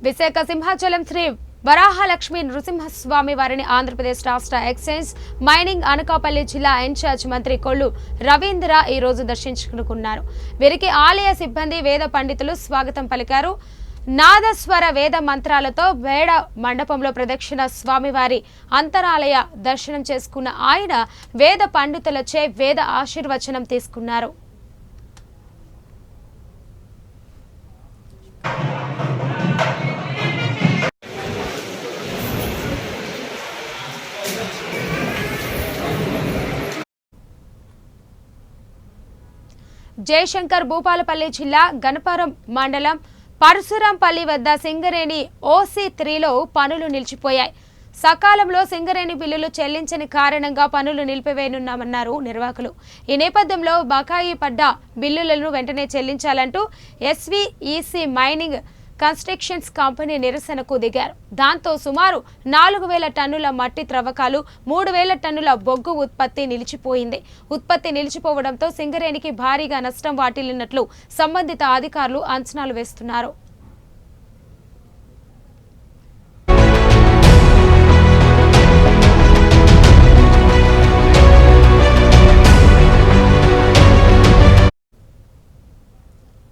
విశాఖ సింహాచలం శ్రీ వరాహలక్ష్మి నృసింహస్వామి వారిని ఆంధ్రప్రదేశ్ రాష్ట్ర excise mining Anakapalli జిల్లా ఇన్ఛార్జ్ మంత్రి కొల్లు రవీంద్ర ఈ రోజు దర్శించుకున్నారు. వీరికి ఆలయ సిబ్బంది వేద పండితులు స్వాగతం పలికారు. నాదస్వర వేద మంత్రాలతో వేడ మండపంలో ప్రదక్షిణ స్వామివారి అంతరాలయ దర్శనం చేసుకున్న ఆయన వేద పండితులచే వేద ఆశీర్వచనం తీసుకున్నారు. జయశంకర్ భూపాలపల్లి జిల్లా గణపురం మండలం పరశురాంపల్లి వద్ద సింగరేణి OC3లో పనులు నిలిచిపోయాయి. సకాలంలో సింగరేణి బిల్లులు చెల్లించని కారణంగా పనులు నిలిపివేయనున్నామన్నారు నిర్వాహకులు. ఈ నేపథ్యంలో బకాయి పడ్డ బిల్లులను వెంటనే చెల్లించాలంటూ SVEC మైనింగ్ కన్స్ట్రక్షన్స్ కంపెనీ నిరసనకు దిగారు. దాంతో సుమారు 4000 టన్నుల మట్టి త్రవ్వకాలు, 3000 టన్నుల బొగ్గు ఉత్పత్తి నిలిచిపోయింది. ఉత్పత్తి నిలిచిపోవడంతో సింగరేణికి భారీగా నష్టం వాటిల్లినట్లు సంబంధిత అధికారులు అంచనాలు వేస్తున్నారు.